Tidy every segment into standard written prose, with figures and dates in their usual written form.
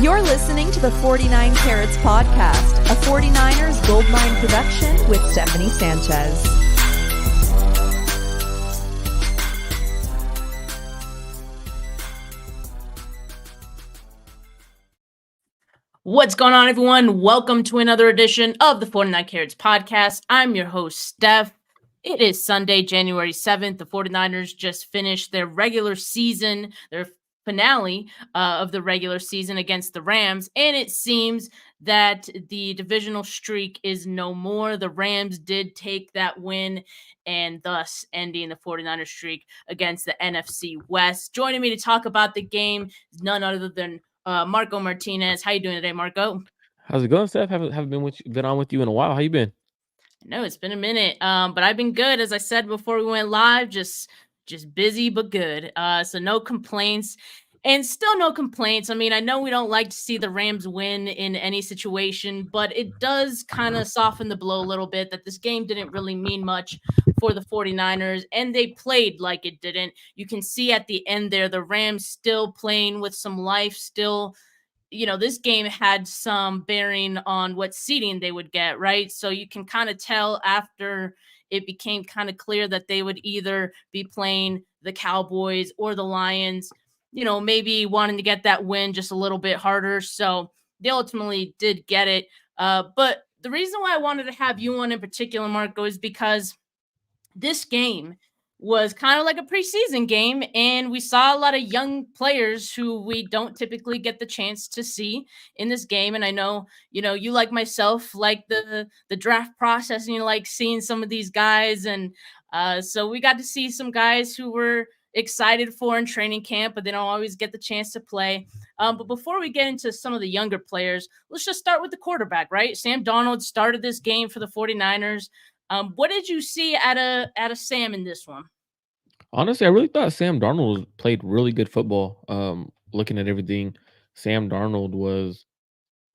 You're listening to the 49 Carats Podcast, a 49ers Goldmine production with Stephanie Sanchez. What's going on, everyone? Welcome to another edition of the 49 Carats Podcast. I'm your host, Steph. It is Sunday, January 7th. The 49ers just finished their regular season, their finale of the regular season against the Rams, and it seems that the divisional streak is no more. The Rams did take that win and thus ending the 49ers streak against the NFC West. Joining me to talk about the game is none other than Marco Martinez. How you doing today, Marco? How's it going, Steph? Haven't been on with you in a while. How you been? No, it's been a minute. But I've been good. As I said before we went live, just busy but good. So no complaints. And still no complaints. I mean, I know we don't like to see the Rams win in any situation, but it does kind of soften the blow a little bit that this game didn't really mean much for the 49ers, and they played like it didn't. You can see at the end there, the Rams still playing with some life, still, this game had some bearing on what seeding they would get, right? So you can kind of tell after it became kind of clear that they would either be playing the Cowboys or the Lions, maybe wanting to get that win just a little bit harder. So they ultimately did get it. But the reason why I wanted to have you on in particular, Marco, is because this game was kind of like a preseason game, and we saw a lot of young players who we don't typically get the chance to see in this game. And I know, you like myself, like the draft process, and you like seeing some of these guys. And so we got to see some guys who were excited for in training camp, but they don't always get the chance to play. But before we get into some of the younger players, let's just start with the quarterback, right? Sam Darnold started this game for the 49ers. What did you see out of Sam in this one? Honestly, I really thought Sam Darnold played really good football. Looking at everything, Sam Darnold was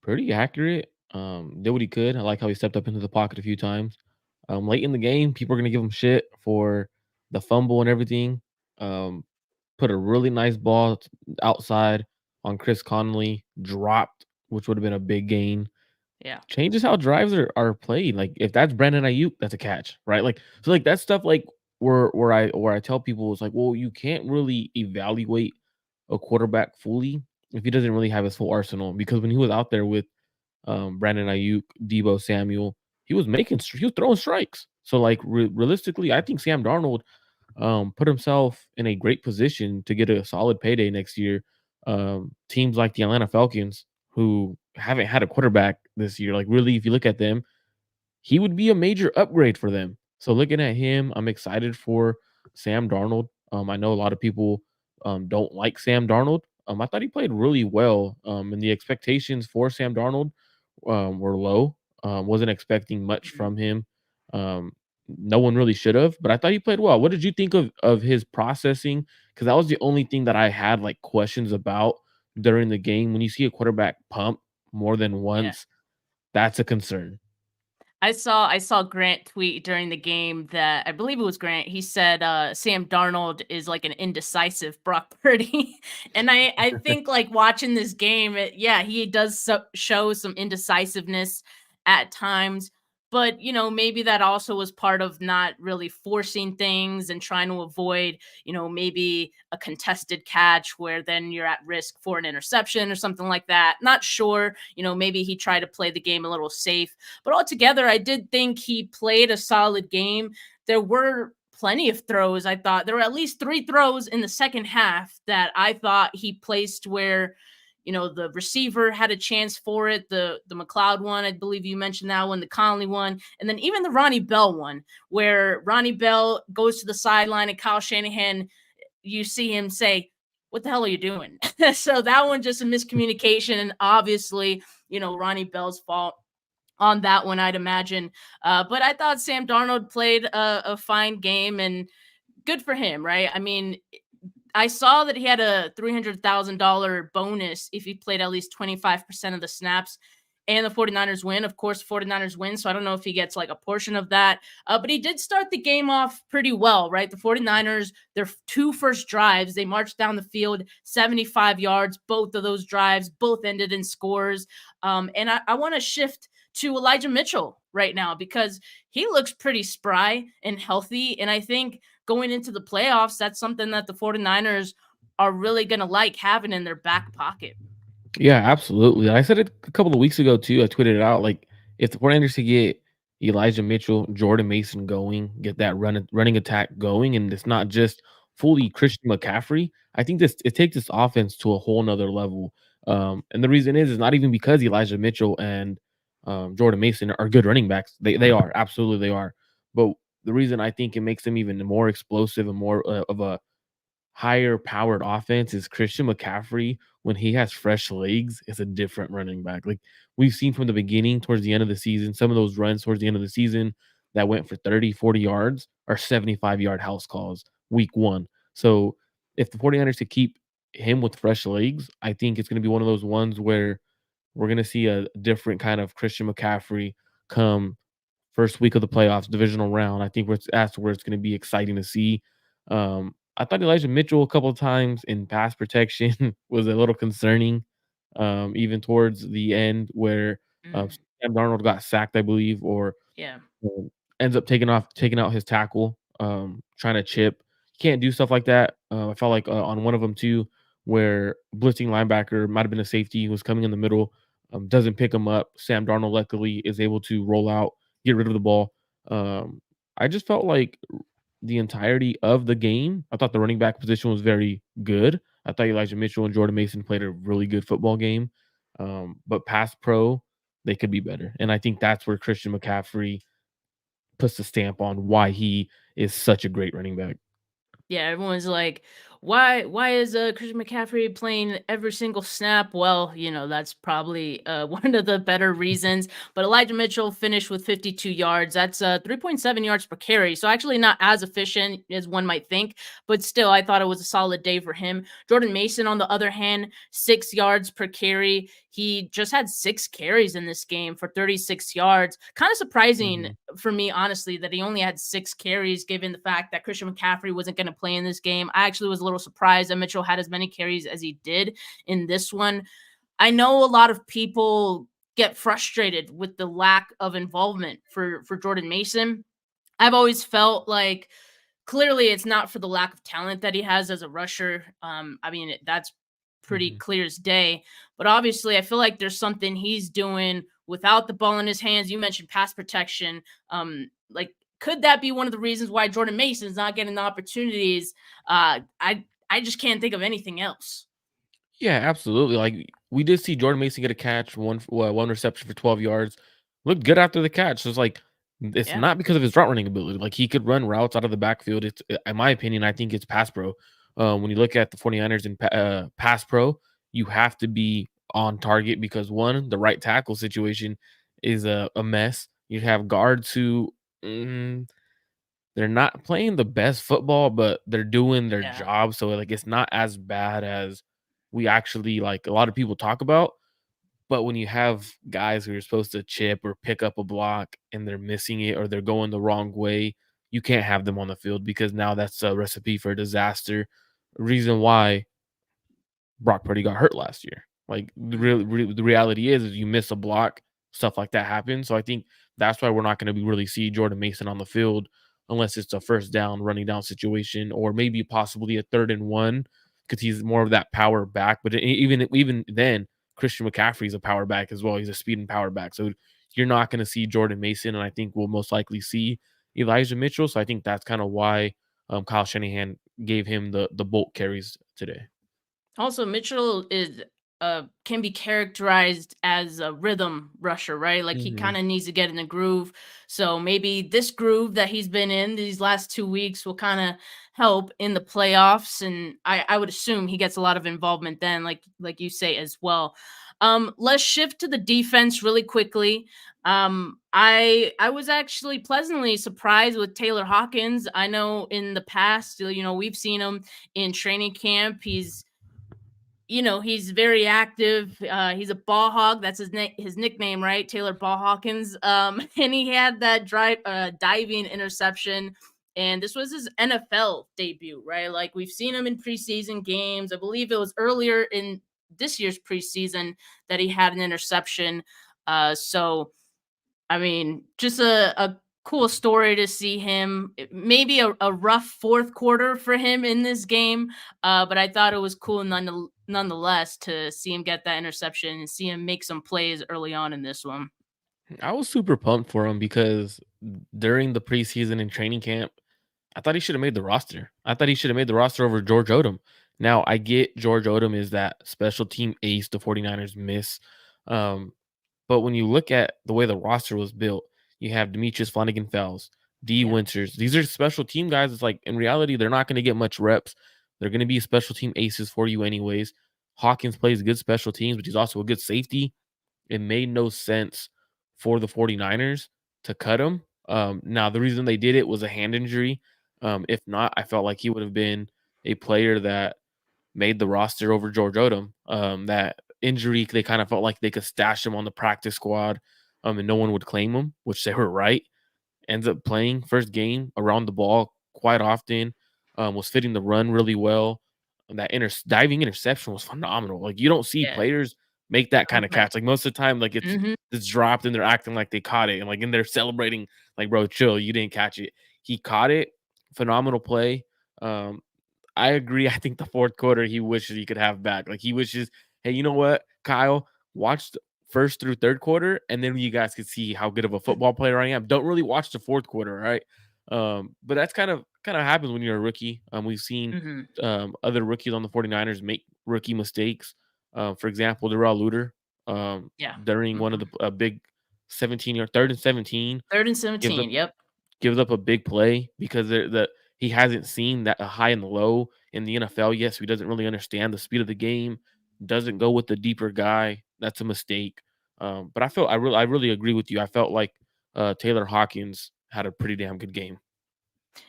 pretty accurate. Did what he could. I like how he stepped up into the pocket a few times. Late in the game, people are gonna give him shit for the fumble and everything. Um, Put a really nice ball outside on Chris Conley, dropped, which would have been a big gain. Yeah. Changes how drives are played. Like, if that's Brandon Ayuk, that's a catch, right? Like, so like that stuff, like where I tell people, it's like, well, you can't really evaluate a quarterback fully if he doesn't really have his full arsenal. Because when he was out there with Brandon Ayuk, Debo Samuel, he was throwing strikes. So like realistically, I think Sam Darnold put himself in a great position to get a solid payday next year. Teams like the Atlanta Falcons, who haven't had a quarterback this year, like really, if you look at them, he would be a major upgrade for them. So looking at him, I'm excited for Sam Darnold. I know a lot of people don't like Sam Darnold. I thought he played really well, and the expectations for Sam Darnold were low. Wasn't expecting much from him. Um, no one really should have, but I thought he played well. What did you think of his processing? Because that was the only thing that I had like questions about during the game. When you see a quarterback pump more than once, that's a concern. I saw Grant tweet during the game that I believe it was Grant. He said Sam Darnold is like an indecisive Brock Purdy. And I think like watching this game, he does show some indecisiveness at times. But, maybe that also was part of not really forcing things and trying to avoid, maybe a contested catch where then you're at risk for an interception or something like that. Not sure, maybe he tried to play the game a little safe. But altogether, I did think he played a solid game. There were plenty of throws. I thought there were at least 3 throws in the second half that I thought he placed where, the receiver had a chance for it. The McLeod one, I believe you mentioned that one, the Conley one, and then even the Ronnie Bell one, where Ronnie Bell goes to the sideline and Kyle Shanahan, you see him say, "What the hell are you doing?" So that one, just a miscommunication, and obviously, Ronnie Bell's fault on that one, I'd imagine. But I thought Sam Darnold played a fine game, and good for him, right? I mean, I saw that he had a $300,000 bonus if he played at least 25% of the snaps. and the 49ers win. Of course, 49ers win, so I don't know if he gets like a portion of that. But he did start the game off pretty well, right? The 49ers, their two first drives, they marched down the field 75 yards. Both of those drives both ended in scores. And I want to shift to Elijah Mitchell right now because he looks pretty spry and healthy. And I think going into the playoffs, that's something that the 49ers are really going to like having in their back pocket. Yeah, absolutely. I said it a couple of weeks ago too. I tweeted it out like if the 49ers to get Elijah Mitchell, Jordan Mason going, get that running attack going, and it's not just fully Christian McCaffrey. I think it takes this offense to a whole nother level. And the reason is not even because Elijah Mitchell and Jordan Mason are good running backs. They are absolutely they are. But the reason I think it makes them even more explosive and more of a higher powered offense is Christian McCaffrey when he has fresh legs is a different running back. Like we've seen from the beginning towards the end of the season, some of those runs towards the end of the season that went for 30, 40 yards are 75-yard house calls week 1. So if the 49ers to keep him with fresh legs, I think it's going to be one of those ones where we're going to see a different kind of Christian McCaffrey come first week of the playoffs, divisional round. I think that's where it's going to be exciting to see. I thought Elijah Mitchell a couple of times in pass protection was a little concerning, even towards the end where Mm, Sam Darnold got sacked, I believe, or yeah. ends up taking out his tackle, trying to chip. Can't do stuff like that. I felt like on one of them too, where blitzing linebacker might have been a safety, was coming in the middle, doesn't pick him up. Sam Darnold luckily is able to roll out, get rid of the ball. I just felt like the entirety of the game, I thought the running back position was very good. I thought Elijah Mitchell and Jordan Mason played a really good football game. But pass pro, they could be better. And I think that's where Christian McCaffrey puts the stamp on why he is such a great running back. Yeah, everyone's like, why is Christian McCaffrey playing every single snap? Well, that's probably one of the better reasons. But Elijah Mitchell finished with 52 yards. That's 3.7 yards per carry. So actually not as efficient as one might think, but still, I thought it was a solid day for him. Jordan Mason, on the other hand, 6 yards per carry. He just had 6 carries in this game for 36 yards. Kind of surprising Mhm. for me, honestly, that he only had 6 carries, given the fact that Christian McCaffrey wasn't going to play in this game. I actually was a little surprised that Mitchell had as many carries as he did in this one. I know a lot of people get frustrated with the lack of involvement for Jordan Mason. I've always felt like clearly it's not for the lack of talent that he has as a rusher. I mean, that's pretty Mhm. clear as day. But obviously, I feel like there's something he's doing without the ball in his hands. You mentioned pass protection. Like, could that be one of the reasons why Jordan Mason's not getting the opportunities? I just can't think of anything else. Yeah, absolutely. Like we did see Jordan Mason get a catch, one reception for 12 yards. Looked good after the catch. So it's like it's Yeah. not because of his route running ability. Like he could run routes out of the backfield. It's in my opinion, I think it's pass pro. When you look at the 49ers in pass pro, you have to be on target because one, the right tackle situation is a mess. You have guards who mm, they're not playing the best football, but they're doing their Yeah. job. So like it's not as bad as we actually like a lot of people talk about. But when you have guys who are supposed to chip or pick up a block and they're missing it or they're going the wrong way, you can't have them on the field because now that's a recipe for disaster. Reason why Brock Purdy got hurt last year. Like the reality is you miss a block, stuff like that happens. So I think that's why we're not going to really see Jordan Mason on the field unless it's a first down, running down situation, or maybe possibly a 3rd and 1 because he's more of that power back. But even then, Christian McCaffrey is a power back as well. He's a speed and power back. So you're not going to see Jordan Mason, and I think we'll most likely see Elijah Mitchell. So I think that's kind of why Kyle Shanahan gave him the bulk carries today. Also, Mitchell is can be characterized as a rhythm rusher, right? Like he Mhm. kind of needs to get in the groove. So maybe this groove that he's been in these last 2 weeks will kind of help in the playoffs. And I would assume he gets a lot of involvement then, like you say as well. Let's shift to the defense really quickly. I was actually pleasantly surprised with Taylor Hawkins. I know in the past, we've seen him in training camp. he's very active. He's a ball hog. That's his nickname, right? Taylor Ball Hawkins. And he had that diving interception. And this was his NFL debut, right? Like we've seen him in preseason games. I believe it was earlier in this year's preseason that he had an interception. So I mean, just a cool story to see him. Maybe a rough fourth quarter for him in this game, but I thought it was cool nonetheless to see him get that interception and see him make some plays early on in this one. I was super pumped for him because during the preseason and training camp, I thought he should have made the roster. I thought he should have made the roster over George Odom. Now, I get George Odom is that special team ace the 49ers miss. Um, but when you look at the way the roster was built, you have Demetrius Flanagan Fells, D Yeah, Winters. These are special team guys. It's like in reality, they're not going to get much reps. They're going to be special team aces for you anyways. Hawkins plays good special teams, but he's also a good safety. It made no sense for the 49ers to cut him. Now, the reason they did it was a hand injury. If not, I felt like he would have been a player that made the roster over George Odom. That injury, they kind of felt like they could stash him on the practice squad, and no one would claim him, which they were right. Ends up playing first game around the ball quite often, was fitting the run really well. And that diving interception was phenomenal. Like you don't see yeah, players make that kind of correct. catch. Like most of the time, like Hmm. it's dropped and they're acting like they caught it, and they're celebrating. Like, bro, chill, you didn't catch it. He caught it. Phenomenal play. Um, I agree. I think the fourth quarter he wishes he could have back. Like he wishes, hey, you know what, Kyle, watch the first through third quarter, and then you guys could see how good of a football player I am. Don't really watch the fourth quarter, right? But that's kind of happens when you're a rookie. We've seen Hmm. other rookies on the 49ers make rookie mistakes. For example, Darrell Luter, Yeah. during one of Hmm. the a big 17 or third and 17 Third and gives up 17. Yep. gives up a big play because he hasn't seen that a high and low in the NFL yet, so he doesn't really understand the speed of the game. Doesn't go with the deeper guy. That's a mistake. But I really agree with you. I felt like Taylor Hawkins had a pretty damn good game.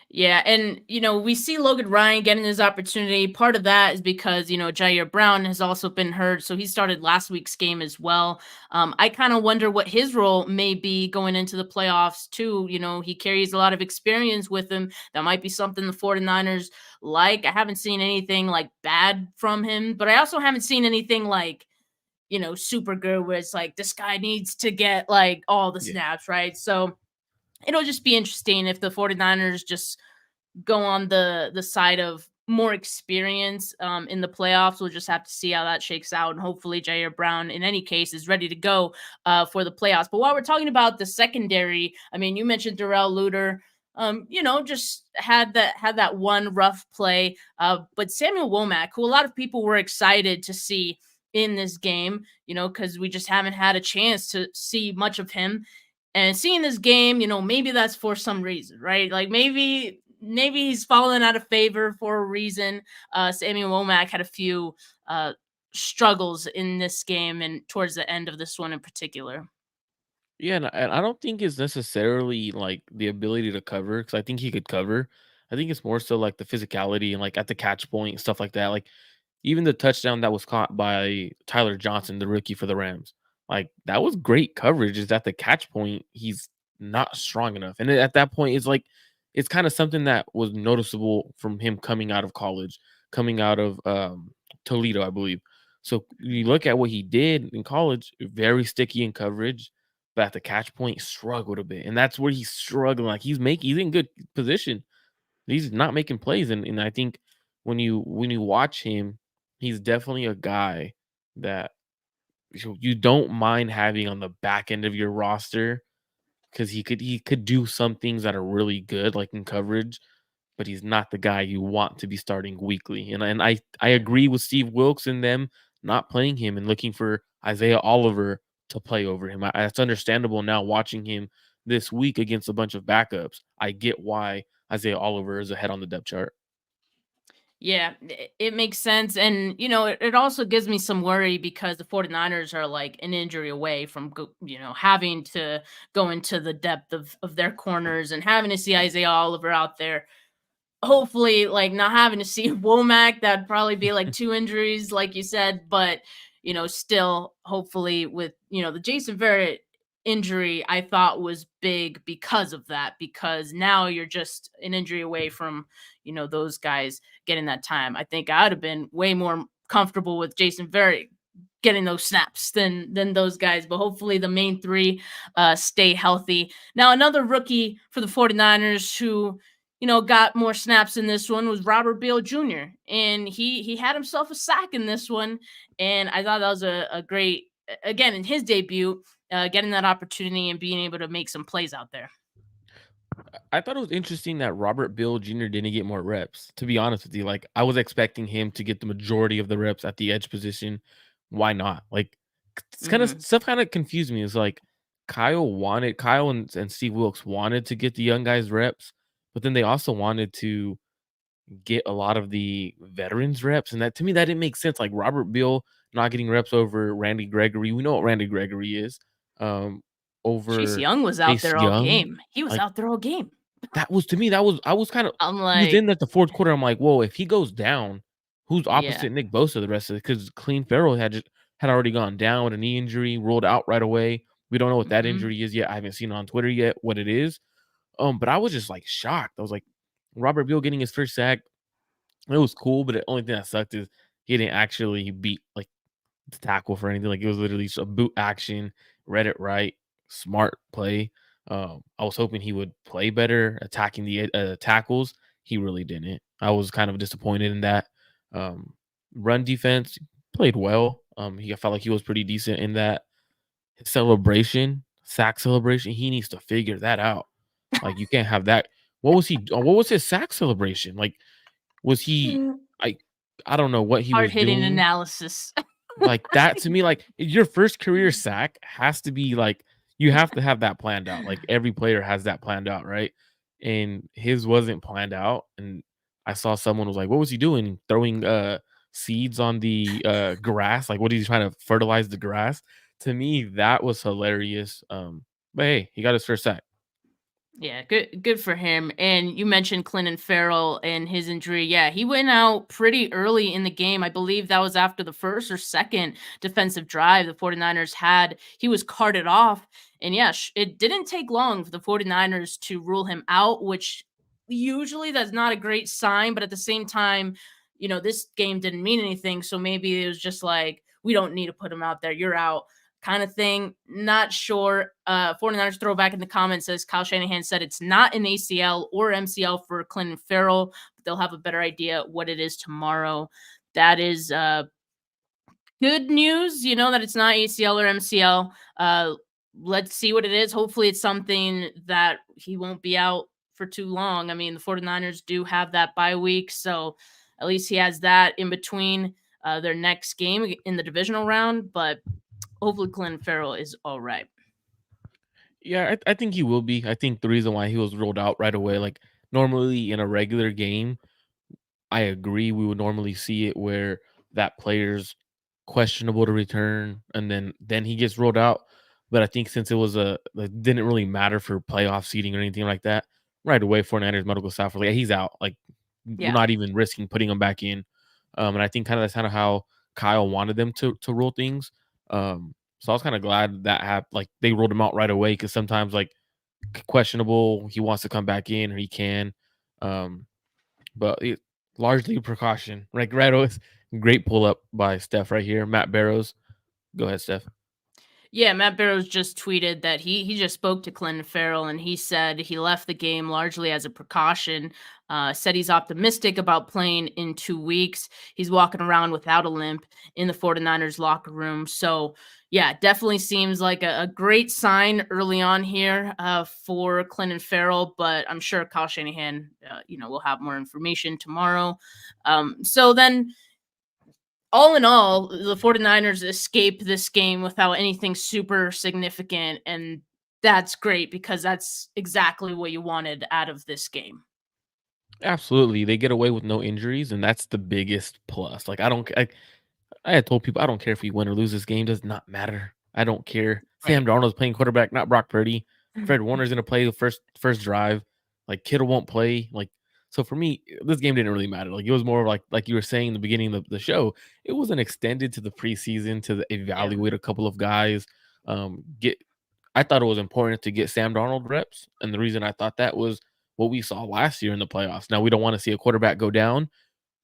Yeah, and we see Logan Ryan getting his opportunity. Part of that is because Jair Brown has also been hurt, so he started last week's game as well. I kind of wonder what his role may be going into the playoffs too. He carries a lot of experience with him. That might be something the 49ers like. I haven't seen anything like bad from him, but I also haven't seen anything like super good where it's like this guy needs to get like all the Yeah. snaps, right? So it'll just be interesting if the 49ers just go on the side of more experience in the playoffs. We'll just have to see how that shakes out, and hopefully Jair Brown, in any case, is ready to go for the playoffs. But while we're talking about the secondary, I mean, you mentioned Darrell Luter. Just had that one rough play. But Samuel Womack, who a lot of people were excited to see in this game, because we just haven't had a chance to see much of him. And seeing this game, maybe that's for some reason, right? Like maybe he's fallen out of favor for a reason. Samuel Womack had a few struggles in this game and towards the end of this one in particular. Yeah, and I don't think it's necessarily like the ability to cover because I think he could cover. I think it's more so like the physicality and like at the catch point stuff like that. Like even the touchdown that was caught by Tyler Johnson, the rookie for the Rams, like that was great coverage. Is at the catch point he's not strong enough, and at that point it's kind of something that was noticeable from him coming out of college, coming out of Toledo, I believe. So you look at what he did in college, very sticky in coverage, but at the catch point struggled a bit, and that's where he's struggling. Like he's in good position, he's not making plays, and I think when you watch him, he's definitely a guy that you don't mind having on the back end of your roster because he could do some things that are really good, like in coverage, but he's not the guy you want to be starting weekly. And I agree with Steve Wilkes and them not playing him and looking for Isaiah Oliver to play over him. That's understandable now watching him this week against a bunch of backups. I get why Isaiah Oliver is ahead on the depth chart. Yeah, it makes sense. And, it also gives me some worry because the 49ers are like an injury away from, having to go into the depth of their corners and having to see Isaiah Oliver out there. hopefully, like, not having to see Womack, that'd probably be like 2 injuries, like you said, but, still, hopefully with, the Jason Verrett injury, I thought was big because of that, because now you're just an injury away from, those guys getting that time. I think I'd have been way more comfortable with Jason Verrett getting those snaps than those guys, but hopefully the main 3 stay healthy. Now, another rookie for the 49ers who got more snaps in this one was Robert Beal Jr. And he had himself a sack in this one. And I thought that was a great, again, in his debut, getting that opportunity and being able to make some plays out there. I thought it was interesting that Robert Bill Jr. didn't get more reps. To be honest with you, like I was expecting him to get the majority of the reps at the edge position. Why not? Like it's kind of Mhm. stuff kind of confused me. It's like Kyle and Steve Wilkes wanted to get the young guys reps, but then they also wanted to get a lot of the veterans reps. And that to me, that didn't make sense. Like Robert Bill not getting reps over Randy Gregory. We know what Randy Gregory is. Um, Chase over Young was out Chase there all Young. game. He was Like out there all game. that was to me, I was kind of I'm he was in like, at the fourth quarter. I'm like, whoa, if he goes down, who's yeah. opposite Nick Bosa the rest of it? Because Clean Ferrell had already gone down with a knee injury, ruled out right away. We don't know what that Mhm. injury is yet. I haven't seen it on Twitter yet what it is. But I was just like shocked. I was like, Robert Beal getting his first sack. It was cool, but the only thing that sucked is he didn't actually beat like the tackle for anything. Like it was literally just a boot action, read it right, smart play. I was hoping he would play better attacking the tackles. He really didn't. I was kind of disappointed in that. Run defense played well. I felt like he was pretty decent in that. His sack celebration, he needs to figure that out. Like you can't have that. What was his sack celebration? Like was he? I I don't know what he Hard was hitting doing. analysis. Like, that to me, like, your first career sack has to be, like you have to have that planned out, like, every player has that planned out, right? And his wasn't planned out, and I saw someone was like, "What was he doing? Throwing, seeds on the, grass? Like, what is he trying to fertilize the grass?" To me, that was hilarious, but hey, he got his first sack. Yeah, good for him. And you mentioned Clenin Ferrell and his injury. Yeah, he went out pretty early in the game. I believe that was after the first or second defensive drive the 49ers had. He was carted off. And yeah, it didn't take long for the 49ers to rule him out, which usually that's not a great sign, but at the same time, this game didn't mean anything, so maybe it was just like we don't need to put him out there. You're out kind of thing. Not sure. 49ers throwback in the comments says Kyle Shanahan said it's not an ACL or MCL for Clinton Ferrell, but they'll have a better idea what it is tomorrow. That is good news, that it's not ACL or MCL. Let's see what it is. Hopefully it's something that he won't be out for too long. I mean, the 49ers do have that bye week, so at least he has that in between their next game in the divisional round, but hopefully Clinton Ferrell is all right. Yeah, I think he will be. I think the reason why he was ruled out right away, like, normally in a regular game, I agree. We would normally see it where that player's questionable to return, and then he gets rolled out. But I think since it was it didn't really matter for playoff seeding or anything like that, right away, 49ers medical staff were like, "Yeah, he's out. Like, we're Yeah. not even risking putting him back in." And I think that's kind of how Kyle wanted them to rule things. So I was kind of glad that happened. Like they rolled him out right away because sometimes like questionable, he wants to come back in or he can. Um, but largely precaution. Like Redo's great pull up by Steph right here. Matt Barrows. Go ahead, Steph. Yeah, Matt Barrows just tweeted that he just spoke to Clinton Ferrell and he said he left the game largely as a precaution. Said he's optimistic about playing in 2 weeks. He's walking around without a limp in the 49ers locker room. So, yeah, definitely seems like a great sign early on here for Clinton Ferrell, but I'm sure Kyle Shanahan, will have more information tomorrow. So then all in all, the 49ers escape this game without anything super significant. And that's great because that's exactly what you wanted out of this game. Absolutely. They get away with no injuries, and that's the biggest plus. Like I had told people I don't care if we win or lose this game, does not matter. I don't care. Right. Sam Darnold's playing quarterback, not Brock Purdy. Fred Warner's gonna play the first drive. Like Kittle won't play. Like So for me, this game didn't really matter. Like it was more like you were saying in the beginning of the show, it wasn't extended to the preseason to Yeah. evaluate a couple of guys. Get I thought it was important to get Sam Darnold reps, and the reason I thought that was what we saw last year in the playoffs. Now we don't want to see a quarterback go down,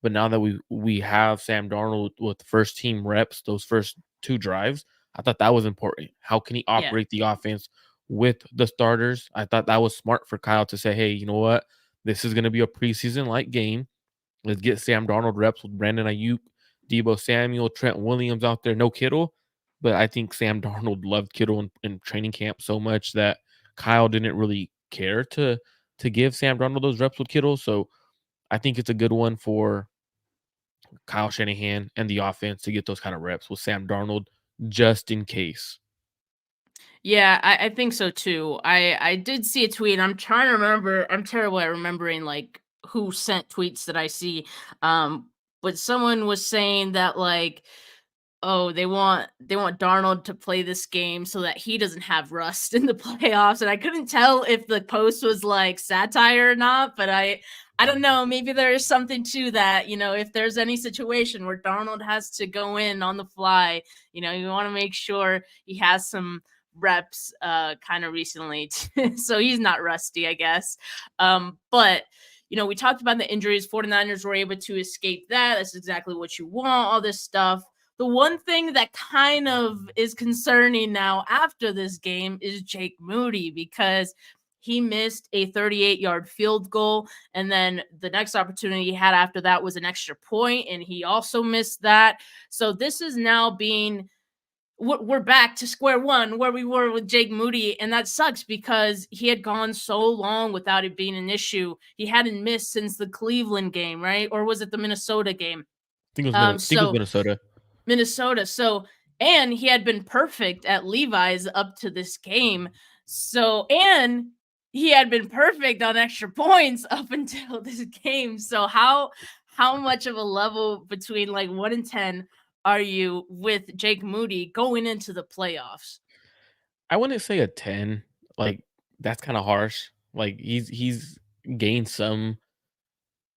but now that we have Sam Darnold with first team reps, those first 2 drives, I thought that was important. How can he Yeah. operate the offense with the starters? I thought that was smart for Kyle to say, hey, you know what? This is going to be a preseason like game. Let's get Sam Darnold reps with Brandon Ayuk, Debo Samuel, Trent Williams out there. No Kittle, but I think Sam Darnold loved Kittle in training camp so much that Kyle didn't really care to give Sam Darnold those reps with Kittle. So I think it's a good one for Kyle Shanahan and the offense to get those kind of reps with Sam Darnold just in case. Yeah, I think so too. I did see a tweet. I'm trying to remember. I'm terrible at remembering like who sent tweets that I see. But someone was saying that like, oh, they want Darnold to play this game so that he doesn't have rust in the playoffs. And I couldn't tell if the post was like satire or not, but I don't know. Maybe there is something to that. If there's any situation where Darnold has to go in on the fly, you want to make sure he has some reps kind of recently so he's not rusty, I guess. But we talked about the injuries. 49ers were able to escape that. That's exactly what you want, all this stuff. The one thing that kind of is concerning now after this game is Jake Moody, because he missed a 38-yard field goal, and then the next opportunity he had after that was an extra point, and he also missed that. So this is now being we're back to square one where we were with Jake Moody, and that sucks because he had gone so long without it being an issue. He hadn't missed since the Cleveland game, right? Or was it the Minnesota game? I think it was Minnesota. Minnesota. So, and he had been perfect at Levi's up to this game. So, and he had been perfect on extra points up until this game. So, how much of a level between like 1 and 10 are you with Jake Moody going into the playoffs? I wouldn't say a 10. Like that's kind of harsh. Like he's gained some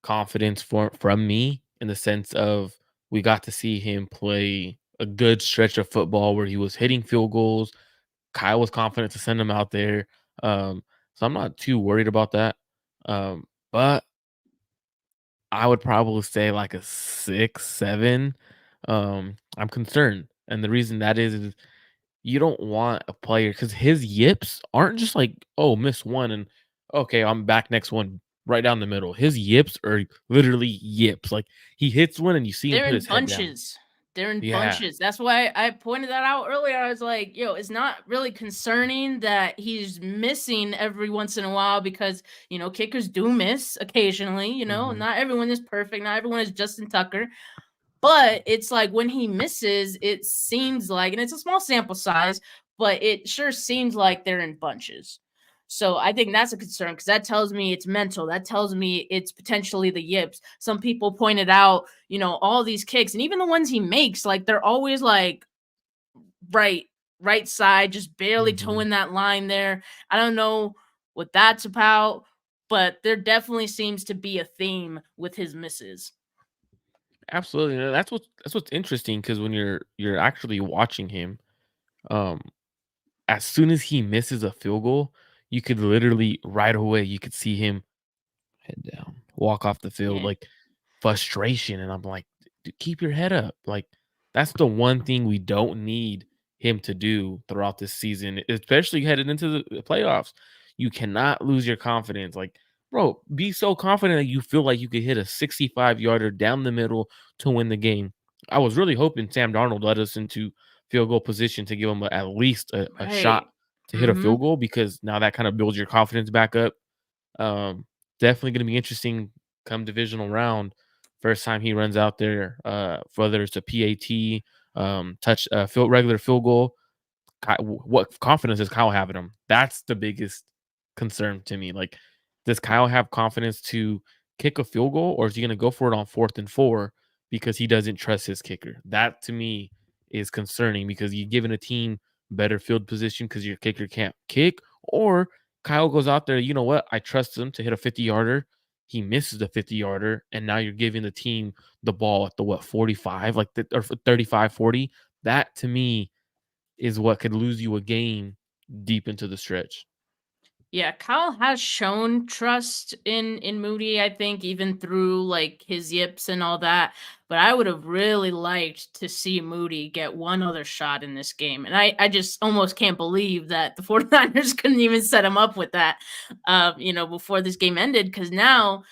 confidence from me in the sense of we got to see him play a good stretch of football where he was hitting field goals. Kyle was confident to send him out there. So I'm not too worried about that. But I would probably say like a 6, 7. I'm concerned. And the reason that is you don't want a player because his yips aren't just like, oh, miss one and okay, I'm back next one right down the middle. His yips are literally yips. Like he hits one and you see him They're put in his head down. bunches. They're in Yeah. bunches. That's why I pointed that out earlier. I was like, it's not really concerning that he's missing every once in a while because, kickers do miss occasionally. Mhm. Not everyone is perfect. Not everyone is Justin Tucker. But it's like when he misses, it seems like, and it's a small sample size, but it sure seems like they're in bunches. So I think that's a concern because that tells me it's mental. That tells me it's potentially the yips. Some people pointed out, all these kicks, and even the ones he makes, like they're always like right side, just barely Mhm. towing that line there. I don't know what that's about, but there definitely seems to be a theme with his misses. Absolutely. And that's what's interesting because when you're actually watching him, um, as soon as he misses a field goal, you could literally right away you could see him head down, walk off the field, Yeah. like frustration. And I'm like, dude, keep your head up. Like, that's the one thing we don't need him to do throughout this season, especially headed into the playoffs. You cannot lose your confidence. Like, bro, be so confident that you feel like you could hit a 65-yarder down the middle to win the game. I was really hoping Sam Darnold led us into field goal position to give him at least a shot Right. to hit a Mm-hmm. field goal because now that kind of builds your confidence back up. um, Definitely going to be interesting come divisional round. First time he runs out there, whether it's a PAT, regular field goal. What confidence does Kyle have in him? That's the biggest concern to me. Like, does Kyle have confidence to kick a field goal, or is he going to go for it on 4th and 4 because he doesn't trust his kicker? That to me is concerning because you're giving a team better field position because your kicker can't kick, or Kyle goes out there. You know what? I trust him to hit a 50-yarder. he misses the 50-yarder, and now you're giving the team the ball at the 45, like or 35, 40. That to me is what could lose you a game deep into the stretch. Yeah, Kyle has shown trust in Moody, I think, even through like his yips and all that. But I would have really liked to see Moody get one other shot in this game. And I just almost can't believe that the 49ers couldn't even set him up with that before this game ended, because now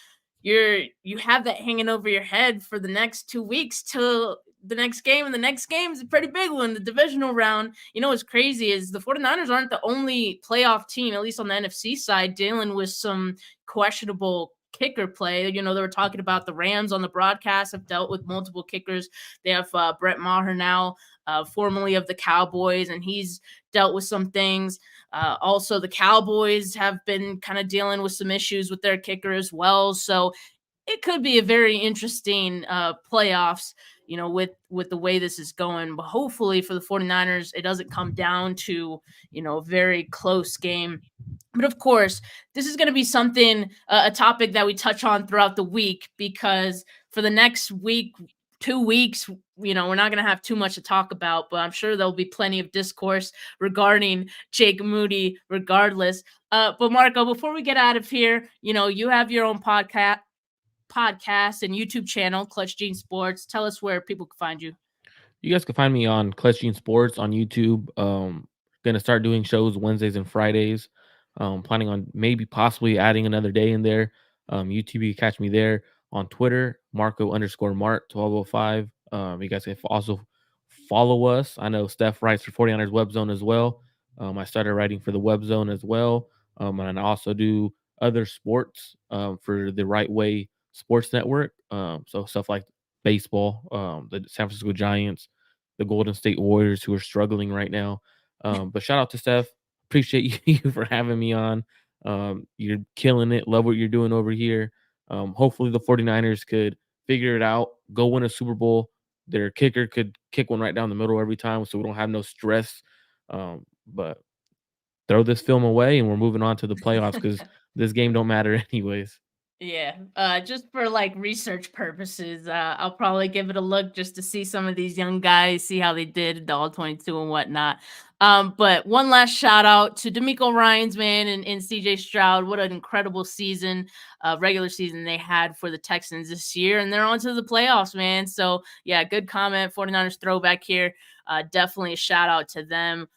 you have that hanging over your head for the next 2 weeks till the next game, and the next game is a pretty big one, the divisional round. What's crazy is the 49ers aren't the only playoff team, at least on the NFC side, dealing with some questionable kicker play. They were talking about the Rams on the broadcast have dealt with multiple kickers. They have Brett Maher now, formerly of the Cowboys, and he's dealt with some things. Also, the Cowboys have been kind of dealing with some issues with their kicker as well. So it could be a very interesting playoffs, with the way this is going. But hopefully for the 49ers, it doesn't come down to, a very close game. But of course, this is going to be something, a topic that we touch on throughout the week, because for the next week, 2 weeks, we're not going to have too much to talk about, but I'm sure there'll be plenty of discourse regarding Jake Moody regardless. But Marco, before we get out of here, you have your own podcast and YouTube channel, Clutch Gene Sports. Tell us where people can find you. You guys can find me on Clutch Gene Sports on YouTube. Gonna start doing shows Wednesdays and Fridays. Planning on maybe possibly adding another day in there. YouTube, you can catch me there. On Twitter, Marco_Mart1205. You guys can also follow us. I know Steph writes for 49ers Web Zone as well. I started writing for the Web Zone as well. And I also do other sports for the Right Way Sports Network. So stuff like baseball, the San Francisco Giants, the Golden State Warriors, who are struggling right now. But shout out to Steph. Appreciate you for having me on. You're killing it. Love what you're doing over here. Hopefully the 49ers could figure it out, go win a Super Bowl. Their kicker could kick one right down the middle every time, so we don't have no stress. But throw this film away, and we're moving on to the playoffs, because this game don't matter anyways. Yeah, just for like research purposes, I'll probably give it a look just to see some of these young guys, see how they did, the all 22 and whatnot. But one last shout out to D'Amico Ryans, man, and CJ Stroud. What an incredible season, regular season they had for the Texans this year, and they're on to the playoffs, man. So yeah, good comment, 49ers throwback here. Definitely a shout out to them.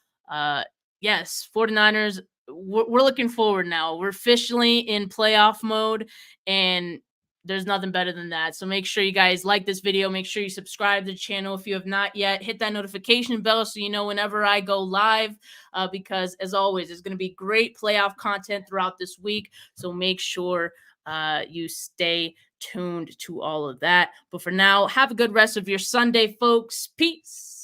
Yes, 49ers, we're looking forward now. We're officially in playoff mode, and there's nothing better than that. So make sure you guys like this video. Make sure you subscribe to the channel if you have not yet. Hit that notification bell so you know whenever I go live, because as always, there's going to be great playoff content throughout this week. So make sure you stay tuned to all of that. But for now, have a good rest of your Sunday, folks. Peace.